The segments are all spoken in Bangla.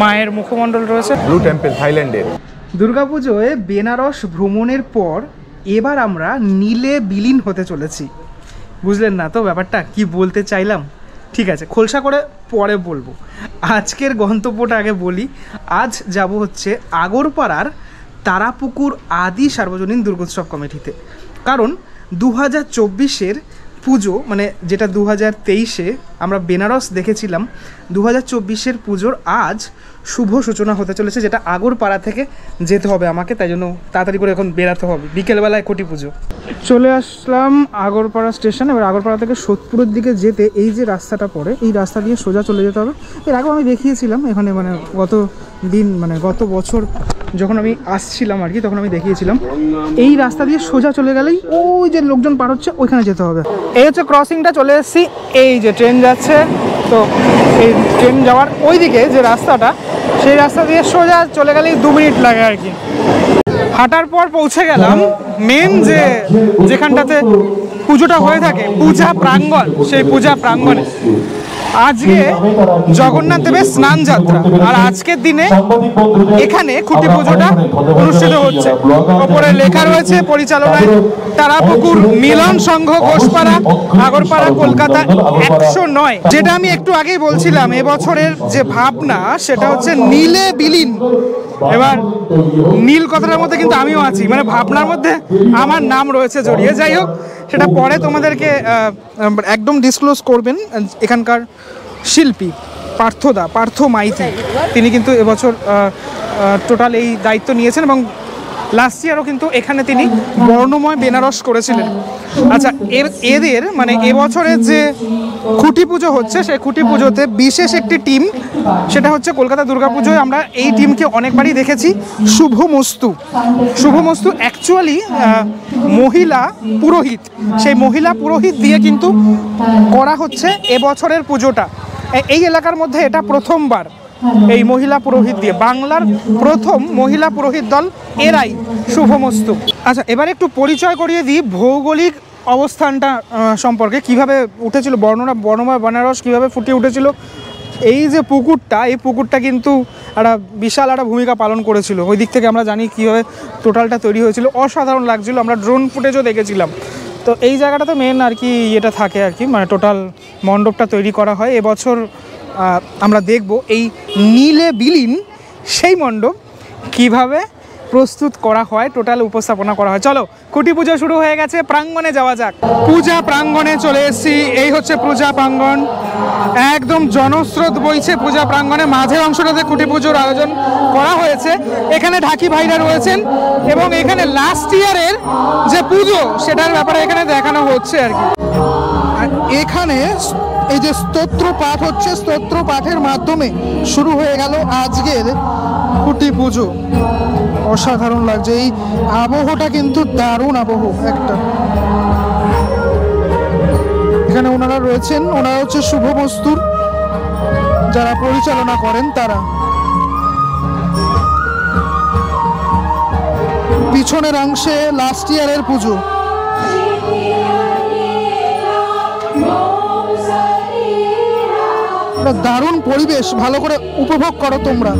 মায়ের মুখমণ্ডল রয়েছে। ব্লু টেম্পল থাইল্যান্ডের। দুর্গাপুজোয় বেনারস ভ্রমণের পর এবার আমরা নীলে বিলীন হতে চলেছি। বুঝলেন না তো ব্যাপারটা কি বলতে চাইলাম? ঠিক আছে, খোলসা করে পরে বলবো। আজকের গন্তব্যটা আগে বলি। আজ যাব হচ্ছে আগরপাড়ার তারাপুকুর আদি সার্বজনীন দুর্গোৎসব কমিটিতে। কারণ 2024-এর পুজো, মানে যেটা 2023-এ আমরা বেনারস দেখেছিলাম, 2024-এর পুজোর আজ শুভ সূচনা হতে চলেছে, যেটা আগরপাড়া থেকে যেতে হবে আমাকে। তাই জন্য তাড়াতাড়ি করে এখন বেরাতে হবে, বিকেলবেলায় কোটি পুজো। চলে আসলাম আগরপাড়া স্টেশন। এবার আগরপাড়া থেকে সোদপুরের দিকে যেতে এই যে রাস্তাটা পড়ে, এই রাস্তা দিয়ে সোজা চলে যেতে হবে। এর আগেও আমি দেখিয়েছিলাম এখানে, মানে গত বছর যখন আমি আসছিলাম আর কি, তখন আমি দেখিয়েছিলাম। এই রাস্তা দিয়ে সোজা চলে গেলেই ওই যে লোকজন পার হচ্ছে ওইখানে যেতে হবে। এই হচ্ছে ক্রসিংটা, চলে এসেছি। এই যে ট্রেন যাচ্ছে, তো এই ট্রেন যাওয়ার ওই দিকে যে রাস্তাটা, সেই রাস্তা দিয়ে সোজা চলে গেলেই 2 মিনিট লাগে আর কি। হাঁটার পর পৌঁছে গেলাম মেন যেখানটাতে পুজোটা হয়ে থাকে, পূজা প্রাঙ্গণ। সেই পূজা প্রাঙ্গণে আজকে জগন্নাথ দেবের স্নান যাত্রা, আর আজকের দিনে এখানে খুঁটি পুজোটা অনুষ্ঠিত হচ্ছে। ওপরে লেখা রয়েছে পরিচালনায় তারাপুকুর মিলন সংঘ, ঘোষপাড়া, আগরপাড়া, কলকাতা 109। যেটা আমি একটু আগেই বলছিলাম, এবছরের যে ভাবনা সেটা হচ্ছে নীলে বিলীন। এবার নীল কথাটার মধ্যে কিন্তু আমিও আছি, মানে ভাবনার মধ্যে আমার নাম রয়েছে জড়িয়ে। যাই হোক, সেটা পরে তোমাদেরকে একদম ডিসক্লোজ করবেন এখানকার শিল্পী পার্থ মাইতি। তিনি কিন্তু এবছর টোটাল এই দায়িত্ব নিয়েছেন, এবং লাস্ট ইয়ারও কিন্তু এখানে তিনি বর্ণময় বেনারস করেছিলেন। আচ্ছা, এদের মানে এবছরের যে খুঁটি পুজো হচ্ছে, সেই খুঁটি পুজোতে বিশেষ একটি টিম, সেটা হচ্ছে কলকাতা দুর্গাপুজোয় আমরা এই টিমকে অনেকবারই দেখেছি, শুভমস্তু অ্যাকচুয়ালি মহিলা পুরোহিত। সেই মহিলা পুরোহিত দিয়ে কিন্তু করা হচ্ছে এবছরের পুজোটা। এই এলাকার মধ্যে এটা প্রথমবার এই মহিলা পুরোহিত দিয়ে, বাংলার প্রথম মহিলা পুরোহিত দল এরাই, শুভমস্তু। আচ্ছা, এবার একটু পরিচয় করিয়ে দিই ভৌগোলিক অবস্থানটা সম্পর্কে, কিভাবে উঠেছিল বর্ণময় বেনারস, কিভাবে ফুটে উঠেছিল। এই যে পুকুরটা, এই পুকুরটা কিন্তু একটা বিশাল একটা ভূমিকা পালন করেছিল। ওই দিক থেকে আমরা জানি কীভাবে টোটালটা তৈরি হয়েছিল, অসাধারণ লাগছিল। আমরা ড্রোন ফুটেজও দেখেছিলাম। তো এই জায়গাটাতে মেন আর কি এটা থাকে আর কি, মানে টোটাল মণ্ডপটা তৈরি করা হয়। এবছর আমরা দেখব এই নীলে বিলীন সেই মণ্ডপ কিভাবে প্রস্তুত করা হয়, টোটাল উপস্থাপনা করা হয়। চলো, খুঁটি পুজো শুরু হয়ে গেছে, প্রাঙ্গণে যাওয়া যাক। পূজা প্রাঙ্গণে চলে এসেছি। এই হচ্ছে পূজা প্রাঙ্গণ, একদম জনস্রোত বইছে পূজা প্রাঙ্গণে। মাঝের অংশটাতে খুঁটি পুজোর আয়োজন করা হয়েছে। এখানে ঢাকি ভাইরা রয়েছেন, এবং এখানে লাস্ট ইয়ারের যে পুজো সেটার ব্যাপারে এখানে দেখানো হচ্ছে আর কি। আর এখানে এই যে স্তোত্র পাঠ হচ্ছে, স্তোত্র পাঠের মাধ্যমে শুরু হয়ে গেল আজকের খুঁটি পুজো। অসাধারণ লাগছে, এই আবহটা কিন্তু দারুণ আবহ একটা। এখানে ওনারা রয়েছেন, ওনারা হচ্ছে শুভমস্তুর যারা পরিচালনা করেন তারা। পিছনের অংশে লাস্ট ইয়ারের পুজো। দারুণ পরিবেশ, ভালো করে উপভোগ করো তোমরা।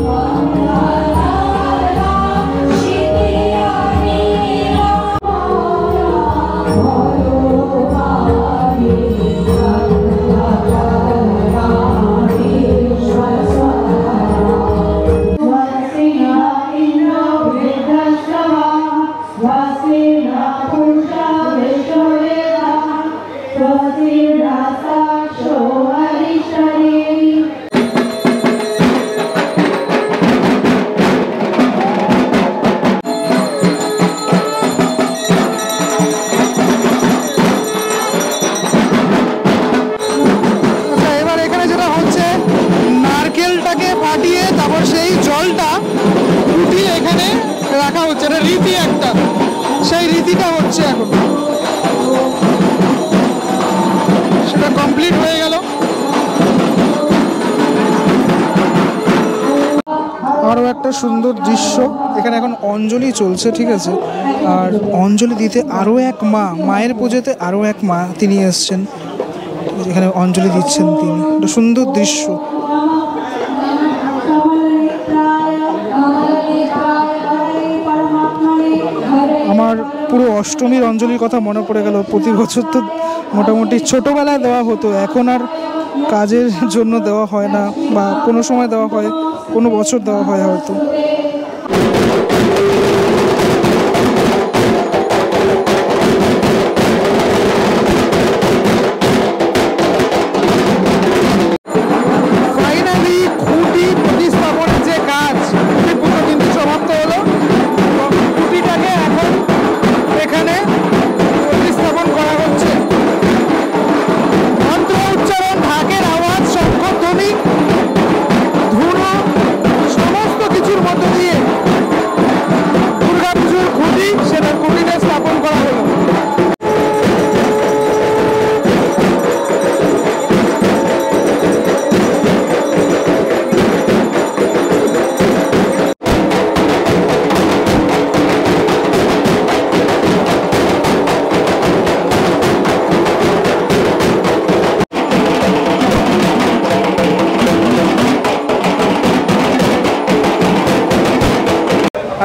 রীতি একটা, সেই রীতিটা হচ্ছে এখন, সেটা কমপ্লিট হয়ে গেল। আরও একটা সুন্দর দৃশ্য, এখানে এখন অঞ্জলি চলছে, ঠিক আছে। আর অঞ্জলি দিতে আরও এক মায়ের পুজোতে আরও এক মা তিনি এসছেন, এখানে অঞ্জলি দিচ্ছেন তিনি। একটা সুন্দর দৃশ্য। পুরো অষ্টমীর অঞ্জলির কথা মনে পড়ে গেল। প্রতি বছর তো মোটামুটি ছোটোবেলায় দেওয়া হতো, এখন আর কাজের জন্য দেওয়া হয় না, বা কোনো সময় দেওয়া হয়, কোনো বছর দেওয়া হয় হয়তো।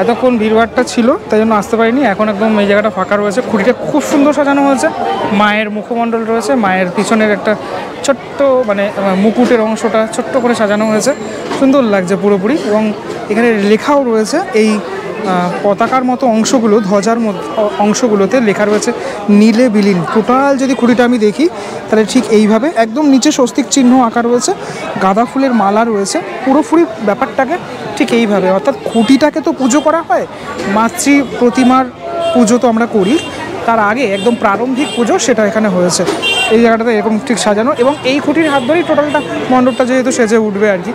এতক্ষণ ভিড়ভাড়টা ছিল তাই জন্য আসতে পারিনি, এখন একদম এই জায়গাটা ফাঁকা রয়েছে। খুঁটিটা খুব সুন্দর সাজানো হয়েছে, মায়ের মুখমণ্ডল রয়েছে, মায়ের পিছনের একটা ছোট্ট মানে মুকুটের অংশটা ছোট্ট করে সাজানো হয়েছে, সুন্দর লাগছে পুরোপুরি। এবং এখানে লেখাও রয়েছে, এই পতাকার মতো অংশগুলো, ধ্বজার মধ্যে অংশগুলোতে লেখা রয়েছে নীলে বিলীন। টোটাল যদি খুঁটিটা আমি দেখি তাহলে ঠিক এইভাবে একদম নিচে স্বস্তিক চিহ্ন আঁকা রয়েছে, গাঁদা ফুলের মালা রয়েছে, পুরোপুরি ব্যাপারটাকে ঠিক এইভাবে, অর্থাৎ খুঁটিটাকে তো পুজো করা হয়, মাতৃ প্রতিমার পুজো তো আমরা করি, তার আগে একদম প্রারম্ভিক পুজো সেটা এখানে হয়েছে। এই জায়গাটাতে এরকম ঠিক সাজানো, এবং এই খুঁটির হাত ধরেই টোটালটা মণ্ডপটা যেহেতু সেজে উঠবে আর কি।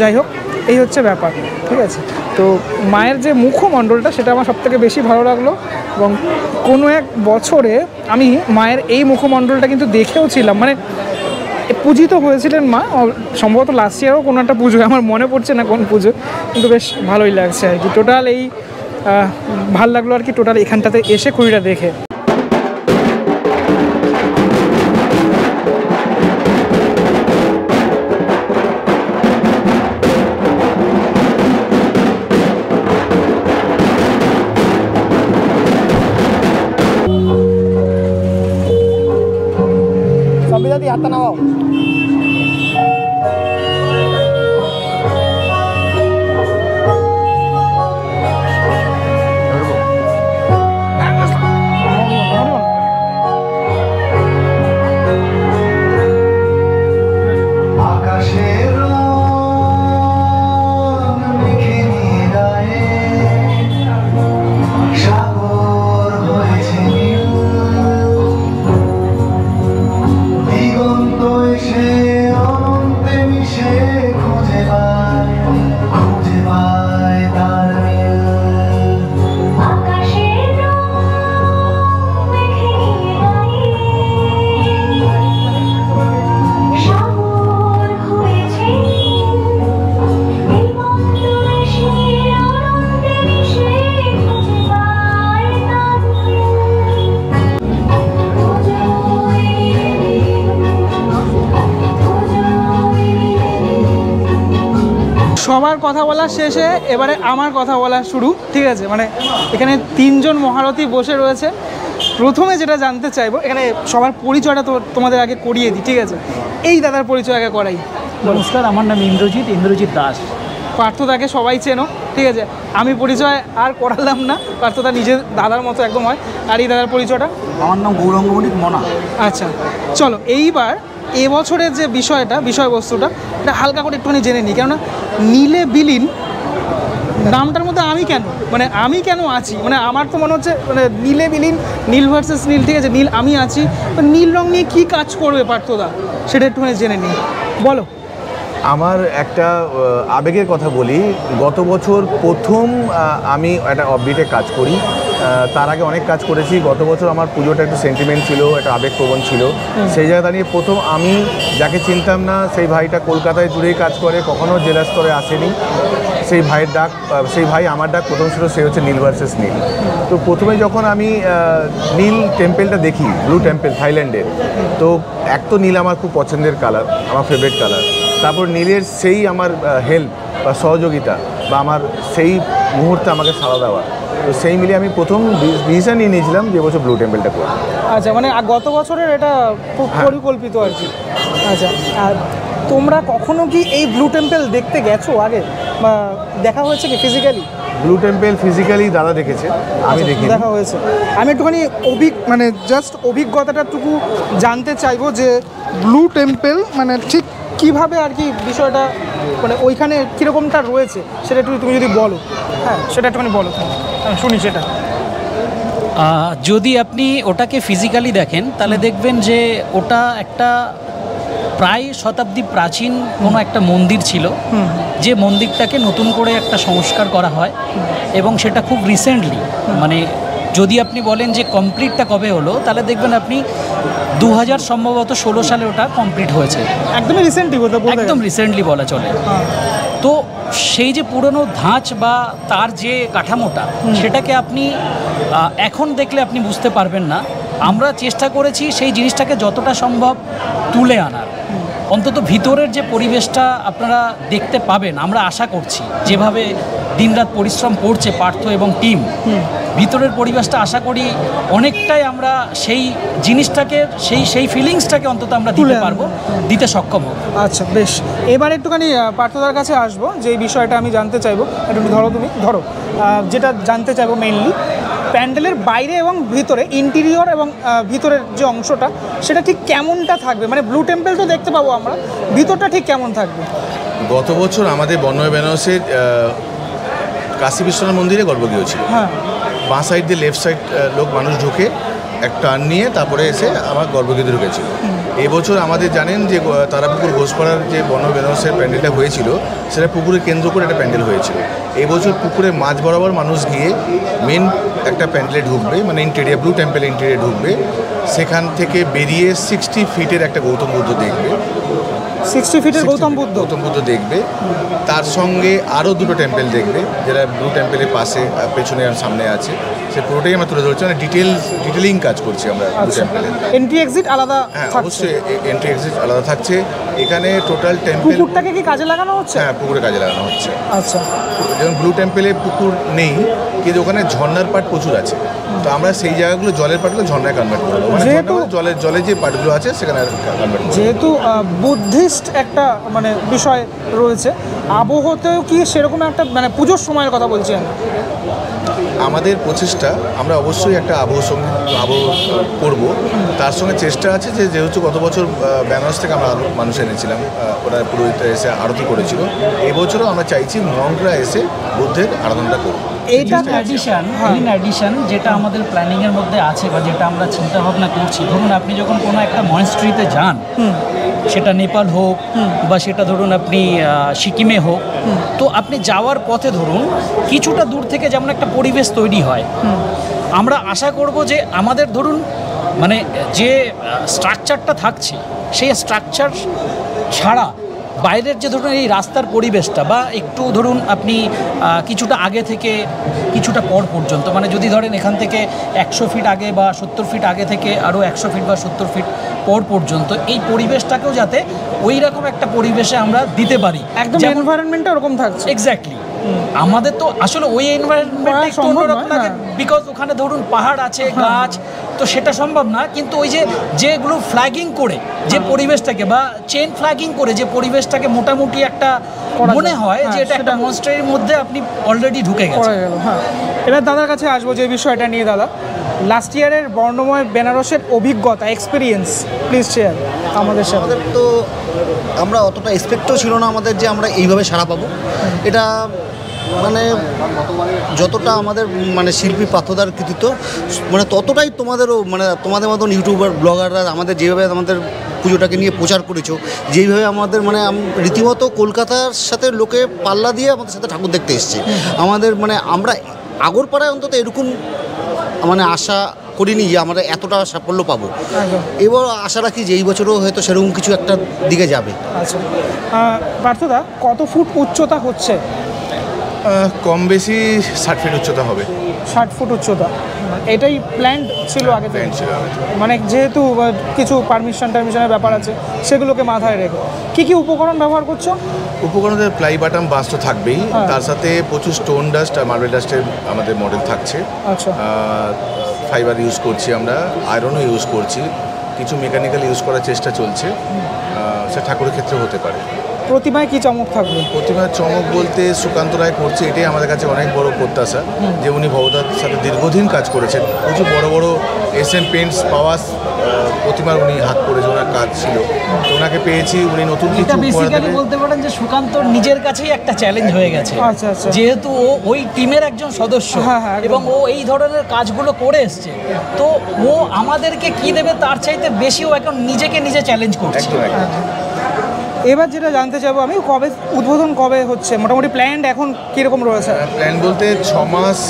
যাই হোক, এই হচ্ছে ব্যাপার, ঠিক আছে। তো মায়ের যে মুখমণ্ডলটা সেটা আমার সবথেকে বেশি ভালো লাগলো, এবং কোনো এক বছরে আমি মায়ের এই মুখমণ্ডলটা কিন্তু দেখেও ছিলাম, মানে পূজিত হয়েছিলেন মা, সম্ভবত লাস্ট ইয়ারও কোনো একটা পুজো, আমার মনে পড়ছে না কোন পুজো, কিন্তু বেশ ভালোই লাগছে আর কি। টোটাল এই ভাল লাগলো আর কি, টোটাল এখানটাতে এসে খুঁড়িটা দেখে। হাতটা নামাও। সবার কথা বলা শেষে এবারে আমার কথা বলা শুরু, ঠিক আছে। মানে এখানে তিনজন মহারথী বসে রয়েছে। প্রথমে যেটা জানতে চাইবো, এখানে সবার পরিচয়টা তো তোমাদের আগে করিয়ে দিই, ঠিক আছে। এই দাদার পরিচয় আগে করাই। নমস্কার, আমার নাম ইন্দ্রজিৎ দাস। পার্থদাকে সবাই চেনো, ঠিক আছে। আমি পরিচয় আর করালাম না, পার্থদা নিজের দাদার মতো একদম হয়। আর এই দাদার পরিচয়টা? আমার নাম গৌরাঙ্গ বণিক মনা। আচ্ছা, চলো এইবার এবছরের যে বিষয়বস্তুটা এটা হালকা করে একটুখানি জেনে নিই। কেননা নীলে বিলীন নামটার মধ্যে আমি কেন আছি, মানে আমার তো মনে হচ্ছে মানে নীলে বিলীন, নীল ভার্সেস নীল, ঠিক আছে। নীল আমি আছি, নীল রং নিয়ে কী কাজ করবে পার্থদা সেটা একটুখানি জেনে নিই, বলো। আমার একটা আবেগের কথা বলি। গত বছর প্রথম আমি একটা অফবিটে কাজ করি, তার আগে অনেক কাজ করেছি। গত বছর আমার পুজোটা একটু সেন্টিমেন্ট ছিল, একটা আবেগপ্রবণ ছিল। সেই জায়গা দাঁড়িয়ে প্রথম আমি যাকে চিনতাম না, সেই ভাইটা কলকাতায় জুড়েই কাজ করে, কখনও জেলা স্তরে আসেনি। সেই ভাইয়ের ডাক, সেই ভাই আমার ডাক প্রথম ছিল, সে হচ্ছে নীল ভার্সেস নীল। তো প্রথমে যখন আমি নীল টেম্পেলটা দেখি, ব্লু টেম্পেল থাইল্যান্ডের, তো এক তো নীল আমার খুব পছন্দের কালার, আমার ফেভারিট কালার। তারপর নীলের সেই আমার হেল্প বা সহযোগিতা বা আমার সেই মুহূর্তে আমাকে সাড়া দেওয়া, তো সেই মিলিয়ে আমি প্রথম ডিসিশন নিয়ে নিয়েছিলাম যে এবছর ব্লু টেম্পলটা করবো। আচ্ছা, মানে গত বছরের এটা পরিকল্পিত আর কি। আচ্ছা, আর তোমরা কখনো কি এই ব্লু টেম্পল দেখতে গেছো আগে, বা দেখা হয়েছে কি ফিজিক্যালি? ব্লু টেম্পল ফিজিক্যালি দাদা দেখেছে, আমি দেখি। দেখা হয়েছে। আমি একটুখানি মানে জাস্ট অভিজ্ঞতাটাটুকু জানতে চাইবো যে ব্লু টেম্পল মানে ঠিক কীভাবে আর কি বিষয়টা, মানে ওইখানে কীরকমটা রয়েছে সেটা একটু তুমি যদি বলো। হ্যাঁ, সেটা একটুখানি বলো, আমি শুনি সেটা। যদি আপনি ওটাকে ফিজিক্যালি দেখেন তাহলে দেখবেন যে ওটা একটা প্রায় শতাব্দী প্রাচীন কোনো একটা মন্দির ছিল, যে মন্দিরটাকে নতুন করে একটা সংস্কার করা হয় এবং সেটা খুব রিসেন্টলি, মানে যদি আপনি বলেন যে কমপ্লিটটা কবে হলো তাহলে দেখবেন আপনি 2000 সম্ভবত 16 সালে ওটা কমপ্লিট হয়েছে। একদমই রিসেন্টলি, একদম রিসেন্টলি বলা চলে। তো সেই যে পুরনো ধাঁচ বা তার যে কাঠামোটা, সেটাকে আপনি এখন দেখলে আপনি বুঝতে পারবেন না। আমরা চেষ্টা করেছি সেই জিনিসটাকে যতটা সম্ভব তুলে আনার, অন্তত ভিতরের যে পরিবেশটা আপনারা দেখতে পাবেন আমরা আশা করছি। যেভাবে দিনরাত পরিশ্রম করছে পার্থ এবং টিম, ভিতরের পরিবেশটা আশা করি অনেকটাই আমরা সেই জিনিসটাকে সেই ফিলিংসটাকে অন্তত আমরা দিতে পারবো, দিতে সক্ষম হব। আচ্ছা, বেশ। এবার একটুখানি পার্থদার কাছে আসবো, যে বিষয়টা আমি জানতে চাইবো। একটু ধরো যেটা জানতে চাইবো মেইনলি, প্যান্ডেলের বাইরে এবং ভিতরে, ইন্টেরিয়র এবং ভিতরের যে অংশটা সেটা ঠিক কেমনটা থাকবে? মানে ব্লু টেম্পল তো দেখতে পাবো আমরা, ভিতরটা ঠিক কেমন থাকবে? গত বছর আমাদের বর্ণময় বেনারসের কাশী বিশ্বনাথ মন্দিরে গর্ভগৃহ ছিল। হ্যাঁ, বাঁ সাইড দিয়ে লেফট সাইড লোক মানুষ ঢুকে এক টার্ন নিয়ে তারপরে এসে আমার গর্ভগৃহে ঢুকেছিল। এবছর আমাদের জানেন যে তারাপুকুর ঘোষপাড়ার যে বর্ণময় বেনারসের প্যান্ডেলটা হয়েছিল, সেটা পুকুরে কেন্দ্র করে একটা প্যান্ডেল হয়েছিল। এবছর পুকুরে মাঝ বরাবর মানুষ গিয়ে মেন একটা প্যান্ডেলে ঢুকবে, মানে ইন্টেরিয়ার ব্লু টেম্পল ইন্টেরিয়ার ঢুকবে। সেখান থেকে বেরিয়ে 60 ফিটের একটা গৌতম বুদ্ধ দেখবে। 60 ফিটের গৌতম বুদ্ধ দেখবে। তার সঙ্গে আরও দুটো টেম্পল দেখবে, যেটা ব্লু টেম্পলের পাশে, পেছনে আর সামনে আছে। সে পুরোটাই আমরা তুলে ধরছি, মানে ডিটেলিং কাজ করছি আমরা ব্লু টেম্পলের। এন্ট্রি এক্সিট আলাদা? হ্যাঁ, অবশ্যই এন্ট্রি এক্সিট আলাদা থাকছে। এখানে টোটাল টেম্পল, পুকুরটাকে কি কাজে লাগানো হচ্ছে? হ্যাঁ, পুকুরে কাজে লাগানো হচ্ছে। আচ্ছা, যেমন ব্লু টেম্পলে পুকুর নেই, কিন্তু ওখানে ঝর্ণার পাট প্রচুর আছে। তো আমরা সেই জায়গাগুলো, জলের পাটগুলো ঝর্ণায় কনভার্ট করবো, মানে জলের যে পাটগুলো আছে সেখানে কনভার্ট করবো। যেহেতু বুদ্ধিস্ট একটা মানে বিষয় রয়েছে, আবহতেও কি সেরকম একটা, মানে পুজোর সময়ের কথা বলছি আমি, আমাদের প্রচেষ্টা, আমরা অবশ্যই একটা আবহ করব। তার সঙ্গে চেষ্টা আছে যে যেহেতু গত বছর বেনারস থেকে আমরা মানুষ এনেছিলাম, ওরা পুরোহিতরা এসে আরতি করেছিল, এবছরও আমরা চাইছি মঙ্করা এসে বুদ্ধের আরাধনাটা করব। এইটা অ্যাডিশন যেটা আমাদের প্ল্যানিংয়ের মধ্যে আছে বা যেটা আমরা চিন্তা ভাবনা করছি। ধরুন আপনি যখন কোনো একটা মনেস্ট্রিতে যান, সেটা নেপাল হোক বা সেটা ধরুন আপনি সিকিমে হোক, তো আপনি যাওয়ার পথে ধরুন কিছুটা দূর থেকে যেমন একটা পরিবেশ তৈরি হয়, আমরা আশা করব যে আমাদের ধরুন মানে যে স্ট্রাকচারটা থাকছে সেই স্ট্রাকচার ছাড়া বাইরের যে ধরুন এই রাস্তার পরিবেশটা, বা একটু ধরুন আপনি কিছুটা আগে থেকে কিছুটা পর পর্যন্ত, মানে যদি ধরেন এখান থেকে 100 ফিট আগে বা 70 ফিট আগে থেকে আরও 100 ফিট বা 70 ফিট পর পর্যন্ত এই পরিবেশটাকেও যাতে ওই রকম একটা পরিবেশে আমরা দিতে পারি, একদম এনভায়রনমেন্টটা ওরকম থাকছে। এক্স্যাক্টলি। আমাদের তো আসলে ওই এনভায়রনমেন্টটা একটু অন্যরকম লাগে, বিকজ ওখানে ধরুন পাহাড় আছে, গাছ, তো সেটা সম্ভব না। কিন্তু ওই যেগুলো ফ্ল্যাগিং করে যে পরিবেশটাকে, বা চেন ফ্ল্যাগিং করে যে পরিবেশটাকে মোটামুটি একটা মনে হয় যে এটা একটা মনস্টারের মধ্যে আপনি অলরেডি ঢুকে গেছেন। হ্যাঁ, এবার দাদার কাছে আসবো যে বিষয়টা নিয়ে। দাদা, লাস্ট ইয়ারের বর্ণময় বেনারসের অভিজ্ঞতা, এক্সপিরিয়েন্স প্লিজ শেয়ার আমাদের সাথে। আমাদের তো আমরা অতটা এক্সপেক্টও ছিল না আমাদের যে আমরা এইভাবে সাড়া পাবো। এটা মানে যতটা আমাদের মানে শিল্পী পার্থদার কৃতিত্ব, মানে ততটাই তোমাদেরও, মানে তোমাদের মতন ইউটিউবার ব্লগাররা আমাদের যেভাবে আমাদের পুজোটাকে নিয়ে প্রচার করেছো, যেইভাবে আমাদের মানে রীতিমতো কলকাতার সাথে লোকে পাল্লা দিয়ে আমাদের সাথে ঠাকুর দেখতে এসছে। আমাদের মানে আমরা আগরপাড়ায় অন্তত এরকম মানে আশা করিনি যে আমরা এতটা সাফল্য পাবো। এবার আশা রাখি যে এই বছরও হয়তো সেরকম কিছু একটা দিকে যাবে। আচ্ছা, পার্থদা, কত ফুট উচ্চতা হচ্ছে কম বেশি 60 ফিট উচ্চতা হবে। 60 ফুট উচ্চতা, এটাই প্ল্যান ছিল আগে থেকে? প্ল্যান ছিল আগে থেকে। মানে যেহেতু কিছু টারমিশনের ব্যাপার আছে, সেগুলোকে মাথায় রেখে কি কি উপকরণ ব্যবহার করছো? উপকরণের প্লাই বাটাম বাস তো থাকবেই, তার সাথে প্রচুর স্টোন ডাস্ট আর মার্বেল ডাস্টের আমাদের মডেল থাকছে। আচ্ছা, ফাইবার ইউজ করছি আমরা, আয়রনও ইউজ করছি, কিছু মেকানিক্যাল ইউজ করার চেষ্টা চলছে, সে ঠাকুরের ক্ষেত্রে হতে পারে। প্রতিমায় কি চমক থাকবে? প্রতিমার চমক বলতে সুকান্ত রায় করছে, এটাই আমাদের কাছে অনেক বড় প্রত্যাশা, যে উনি ভবদার সাথে দীর্ঘদিন কাজ করেছেন, প্রচুর বড় বড় এশিয়ান পেন্টস পাওয়াস প্রতিমার উনি হাত করেছে, ওনার কাজ ছিল, তো ওনাকে পেয়েছি, উনি নতুন কিছু এটা উপহার বেসিক্যালি দেবেন। বলতে পারেন যে সুকান্তর নিজের কাছেই একটা চ্যালেঞ্জ হয়ে গেছে। আচ্ছা, আচ্ছা। যেহেতু ও ওই টিমের একজন সদস্য, হ্যাঁ, হ্যাঁ, একদম। এবং ও এই ধরনের কাজগুলো করে এসছে, তো ও আমাদেরকে কি দেবে তার চাইতে বেশি ও এখন নিজেকে নিজে চ্যালেঞ্জ করছে। একদম একদম। এবার যেটা জানতে চাইবো আমি, কবে উদ্বোধন কবে হচ্ছে, মোটামুটি প্ল্যান এখন কীরকম রয়েছে? প্ল্যান বলতে 6 মাস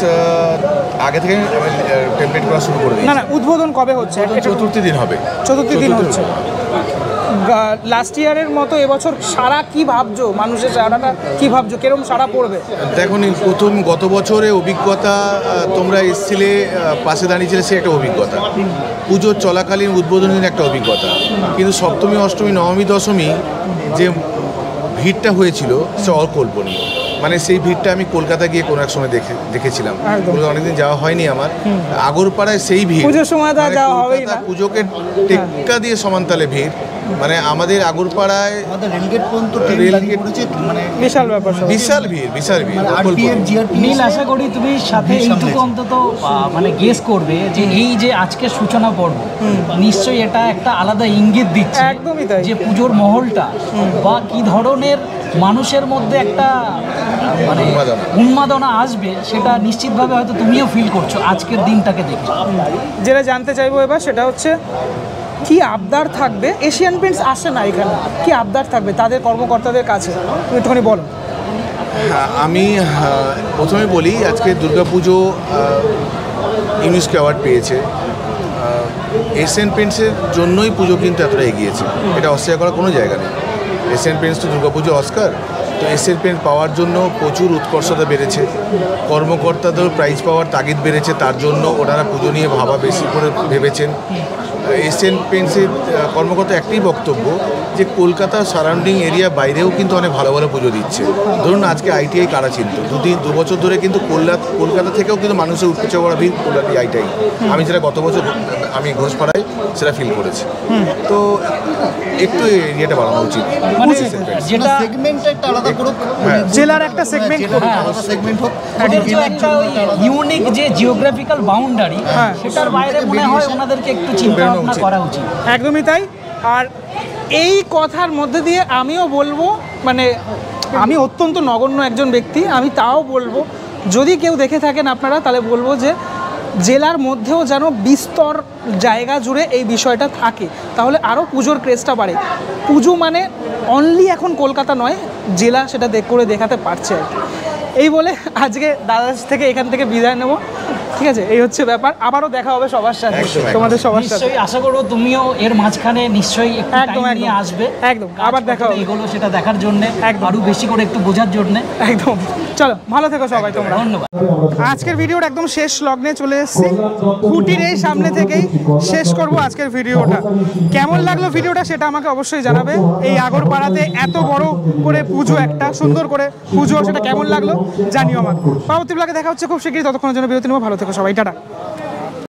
আগে থেকে আমি টেমপ্লেট করা শুরু করে না দিয়েছি। না, উদ্বোধন কবে হচ্ছে? চতুর্থ দিন হবে। চতুর্থ দিন হচ্ছে। লাস্ট ইয়ারের মতো এবছর সারা কি ভাবছো, মানুষের সারাটা কি ভাবছো, কিরকম সারা পড়বে? দেখুন, প্রথম গত বছরে অভিজ্ঞতা, তোমরা এসেছিলে, পাশে দাঁড়িয়েছিলে, সে একটা অভিজ্ঞতা, পুজোর চলাকালীন উদ্বোধনের একটা অভিজ্ঞতা, কিন্তু সপ্তমী অষ্টমী নবমী দশমী যে ভিড়টা হয়েছিল সে অকল্পনীয়। মানে সেই ভিড়টা আমি কলকাতা গিয়ে কোনো এক সময় দেখেছিলাম, একদম। কলকাতা অনেকদিন যাওয়া হয়নি আমার, আগরপাড়ায় সেই ভিড়, পুজোর সময় তো আর মানে যাওয়া হবেই কলকাতা না। পুজোকে টেক্কা দিয়ে সমানতালে ভিড়, মানে আমাদের আগরপাড়ায় আমাদের রেলগেট পর্যন্ত ট্রেন রেল দাঁড়িয়ে গেট- পড়েছে, মানে বিশাল ব্যাপার সব। বিশাল ভিড়, বিশাল ভিড়, আরপিএফ জিআরপি নীল, আশা করি তুমি সাথে ভিড় এইটুকু সামলেছে। অন্তত মানে গেস করবে যে এই যে আজকের সূচনা পর্ব, নিশ্চয়ই এটা একটা আলাদা ইঙ্গিত দিচ্ছে একদমই তাই। যে পুজোর মহলটা বা কি ধরনের মানুষের মধ্যে একটা মানে উন্মাদনা আসবে, সেটা নিশ্চিতভাবে হয়তো তুমিও ফিল করছো আজকের দিনটাকে দেখে। যেটা জানতে চাইবো এবার সেটা হচ্ছে, কি আবদার থাকবে? এশিয়ান পেন্টস আসে না এখানে, কি আবদার থাকবে তাদের কর্মকর্তাদের কাছে, তুমি একটুখানি বলো। হ্যাঁ, আমি প্রথমে বলি, আজকে দুর্গাপুজো ইউনেস্কো অ্যাওয়ার্ড পেয়েছে, এশিয়ান পেন্টসের জন্যই পুজো কিন্তু এতটা এগিয়েছে, এটা অস্বীকার করার কোনো জায়গা নেই। এশিয়ান পেন্টস তো দুর্গাপুজো অস্কার, তো এশিয়ান পেন্ট পাওয়ার জন্য প্রচুর উৎকর্ষতা বেড়েছে, কর্মকর্তাদের প্রাইজ পাওয়ার তাগিদ বেড়েছে, তার জন্য ওনারা পুজো নিয়ে ভাবা বেশি করে ভেবেছেন। এশিয়ান পেন্টসের কর্মকর্তা একটাই বক্তব্য, যে কলকাতা সারাউন্ডিং এরিয়া বাইরেও কিন্তু অনেক ভালো ভালো পুজো দিচ্ছে। ধরুন আজকে আইটিআই কারা চিনত, দু বছর ধরে কিন্তু কলকাতা থেকেও কিন্তু মানুষের উপচে পড়া ভিড় কলকাতা আইটিআই, আমি যেটা গত বছর আমি ঘোষপাড়ায় সেটা ফিল করেছি। তো একটু এরিয়াটা বাড়ানো উচিত। মানে যেটা যেটা সেগমেন্টটা একটা আলাদা করুক, হ্যাঁ। জেলার একটা segment জেলার হোক। আলাদা সেগমেন্ট হোক, ওদের যে একটা ওই ইউনিক যে জিওগ্রাফিক্যাল বাউন্ডারি, হ্যাঁ। সেটার বাইরে মনে হয় ওনাদেরকে একটু চিন্তা ভাবনা করা উচিত। একদমই তাই। আর এই কথার মধ্যে দিয়ে আমিও বলবো, মানে আমি অত্যন্ত নগণ্য একজন ব্যক্তি, আমি তাও বলবো, যদি কেউ দেখে থাকেন আপনারা, তাহলে বলবো যে জেলার মধ্যেও যেন বিস্তর জায়গা জুড়ে এই বিষয়টা থাকে, তাহলে আরও পুজোর ক্রেজটা বাড়ে। পুজো মানে অনলি এখন কলকাতা নয়, জেলা সেটা করে দেখাতে পারছে আর কি। এই বলে আজকে দাদার থেকে এখান থেকে বিদায় নেব, ঠিক আছে? এই হচ্ছে ব্যাপার, আবারও দেখা হবে সবার সাথে, একদম, একদম। তোমাদের সবার সাথে। নিশ্চয়ই আশা করবো তুমিও এর মাঝখানে নিশ্চয়ই একটু একদম, time নিয়ে একদম। আসবে, একদম, আবার দেখা হবে। এগুলো সেটা দেখার জন্য, একদম। আরো বেশি করে একটু বোঝার জন্য। একদম, চলো ভালো থেকো সবাই তোমরা। ধন্যবাদ। আজকের ভিডিওটা একদম শেষ লগ্নে চলে এসেছি, খুঁটির এই সামনে থেকেই শেষ করব আজকের ভিডিওটা। কেমন লাগলো ভিডিওটা সেটা আমাকে অবশ্যই জানাবে। এই আগরপাড়াতে এত বড় করে পুজো, একটা সুন্দর করে পুজো, সেটা কেমন লাগলো জানিও আমাকে। পরবর্তী ব্লগে দেখা হচ্ছে খুব শীঘ্রই, ততক্ষণের জন্য বিরতি নেবো। ভালো থেকো সবাই, টাটা।